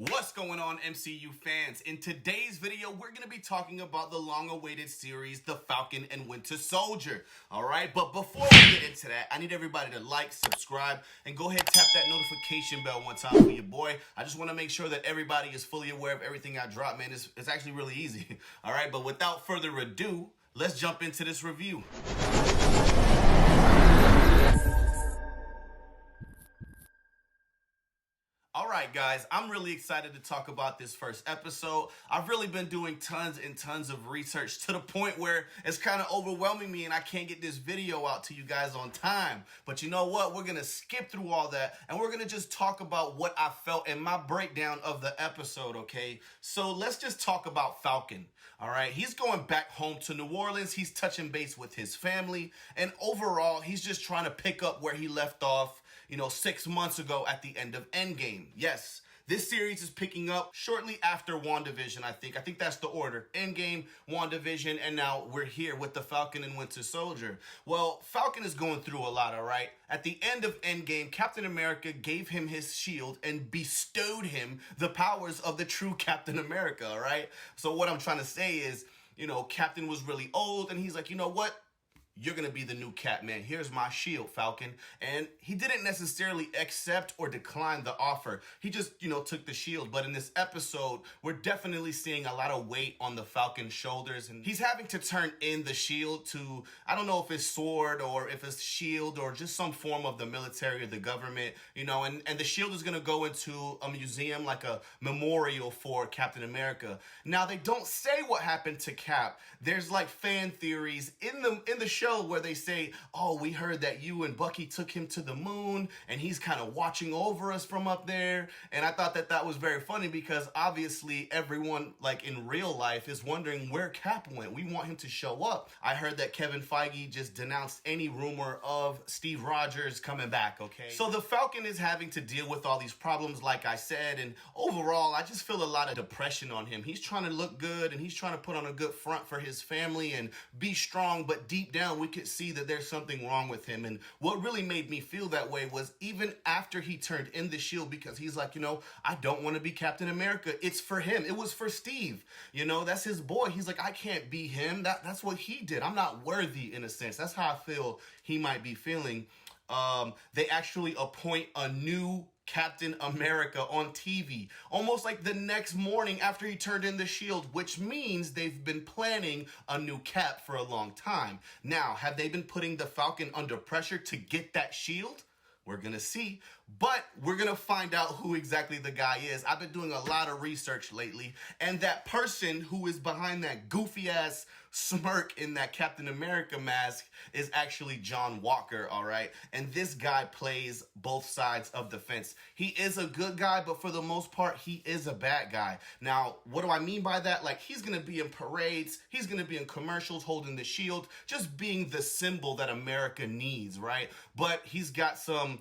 What's going on, MCU fans? In today's video, we're going to be talking about the long-awaited series, The Falcon and Winter Soldier. Alright, but before we get into that, I need everybody to like, subscribe, and go ahead and tap that notification bell one time for your boy. I just want to make sure that everybody is fully aware of everything I drop, man. It's actually really easy. Alright, but without further ado, let's jump into this review. Alright guys, I'm really excited to talk about this first episode. I've really been doing tons and tons of research to the point where it's kind of overwhelming me and I can't get this video out to you guys on time. But you know what? We're going to skip through all that and we're going to just talk about what I felt in my breakdown of the episode, okay? So let's just talk about Falcon. Alright, he's going back home to New Orleans. He's touching base with his family. And overall, he's just trying to pick up where he left off 6 months ago at the end of Endgame. Yes, this series is picking up shortly after Wanda Vision, I think. I think that's the order. Endgame, Wanda Vision, and now we're here with the Falcon and Winter Soldier. Well, Falcon is going through a lot, all right? At the end of Endgame, Captain America gave him his shield and bestowed him the powers of the true Captain America, all right? So what I'm trying to say is, Captain was really old, and he's like, you know what? You're going to be the new Cap, man. Here's my shield, Falcon. And he didn't necessarily accept or decline the offer. He just, took the shield. But in this episode, we're definitely seeing a lot of weight on the Falcon's shoulders. And he's having to turn in the shield to, I don't know if it's sword or if it's shield or just some form of the military or the government, and the shield is going to go into a museum, like a memorial for Captain America. Now, they don't say what happened to Cap. There's like fan theories in the show where they say, oh, we heard that you and Bucky took him to the moon and he's kind of watching over us from up there. And I thought that was very funny because obviously everyone like in real life is wondering where Cap went. We want him to show up. I heard that Kevin Feige just denounced any rumor of Steve Rogers coming back, okay? So the Falcon is having to deal with all these problems, like I said, and overall, I just feel a lot of depression on him. He's trying to look good and he's trying to put on a good front for his family and be strong, but deep down, we could see that there's something wrong with him. And what really made me feel that way was even after he turned in the shield, because he's like, I don't want to be Captain America. It's for him. It was for Steve. That's his boy. He's like, I can't be him. That's what he did. I'm not worthy, in a sense. That's how I feel he might be feeling. They actually appoint a new Captain America on TV, almost like the next morning after he turned in the shield, which means they've been planning a new Cap for a long time. Now, have they been putting the Falcon under pressure to get that shield? We're going to see, but we're going to find out who exactly the guy is. I've been doing a lot of research lately, and that person who is behind that goofy-ass smirk in that Captain America mask is actually John Walker, all right? And this guy plays both sides of the fence. He is a good guy, but for the most part, he is a bad guy. Now, what do I mean by that? Like, he's going to be in parades. He's going to be in commercials holding the shield, just being the symbol that America needs, right? But he's got some,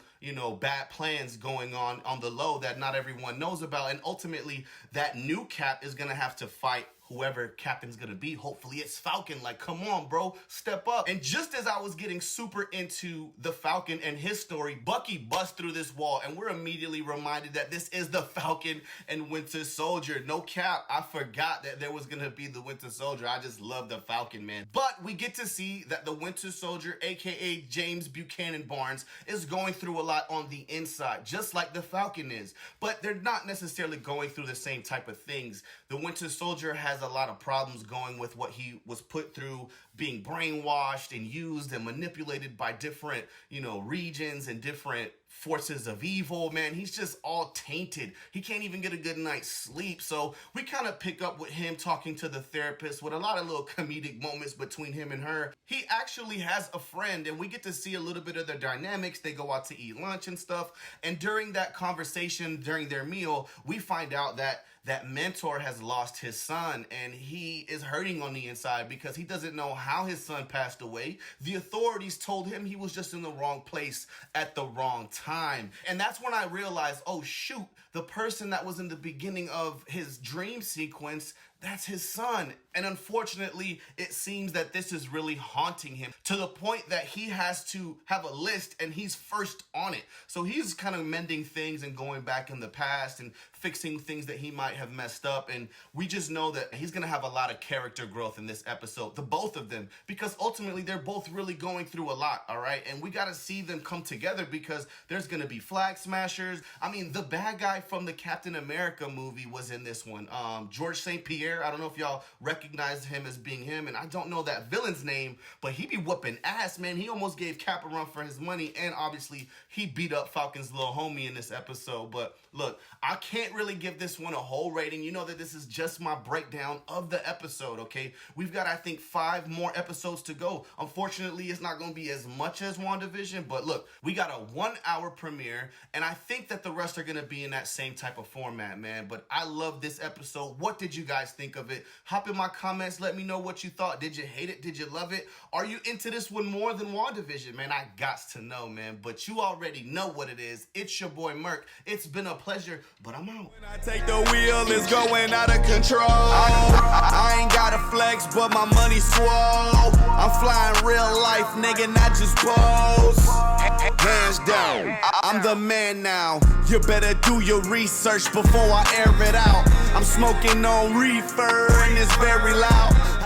bad plans going on the low that not everyone knows about. And ultimately, that new Cap is going to have to fight whoever Captain's gonna be. Hopefully it's Falcon. Like, come on, bro, step up. And just as I was getting super into the Falcon and his story, Bucky busts through this wall and we're immediately reminded that this is the Falcon and Winter Soldier. No cap, I forgot that there was gonna be the Winter Soldier. I just love the Falcon, man. But we get to see that the Winter Soldier, aka James Buchanan Barnes, is going through a lot on the inside, just like the Falcon is. But they're not necessarily going through the same type of things. The Winter Soldier has a lot of problems going with what he was put through, being brainwashed and used and manipulated by different, regions and different forces of evil. Man, he's just all tainted. He can't even get a good night's sleep. So we kind of pick up with him talking to the therapist with a lot of little comedic moments between him and her. He actually has a friend and we get to see a little bit of their dynamics. They go out to eat lunch and stuff. And during that conversation, during their meal, we find out that mentor has lost his son and he is hurting on the inside because he doesn't know how his son passed away. The authorities told him he was just in the wrong place at the wrong time. And that's when I realized, oh shoot, the person that was in the beginning of his dream sequence, That's his son. And unfortunately, it seems that this is really haunting him to the point that he has to have a list and he's first on it. So he's kind of mending things and going back in the past and fixing things that he might have messed up. And we just know that he's going to have a lot of character growth in this episode, the both of them, because ultimately they're both really going through a lot, all right? And we got to see them come together because there's going to be flag smashers. I mean, the bad guy from the Captain America movie was in this one. George St. Pierre, I don't know if y'all recognize him as being him, and I don't know that villain's name, but he be whooping ass, man. He almost gave Cap a run for his money, and obviously he beat up Falcon's little homie in this episode. But look, I can't really give this one a whole rating. You know that this is just my breakdown of the episode, okay? We've got, I think, 5 more episodes to go. Unfortunately, it's not going to be as much as Wanda Vision, but look, we got a 1-hour premiere, and I think that the rest are going to be in that same type of format, man. But I love this episode. What did you guys think of it? Hop in my comments. Let me know what you thought. Did you hate it? Did you love it? Are you into this one more than Wanda Vision? Man, I gots to know, man. But you already know what it is. It's your boy, Merc. It's been a pleasure, but I'm out. When I take the wheel, it's going out of control. I ain't got a flex, but my money swole. I'm flying real life, nigga, not just pose. Hands down, I'm the man now. You better do your research before I air it out. I'm smoking on reefer and it's very loud.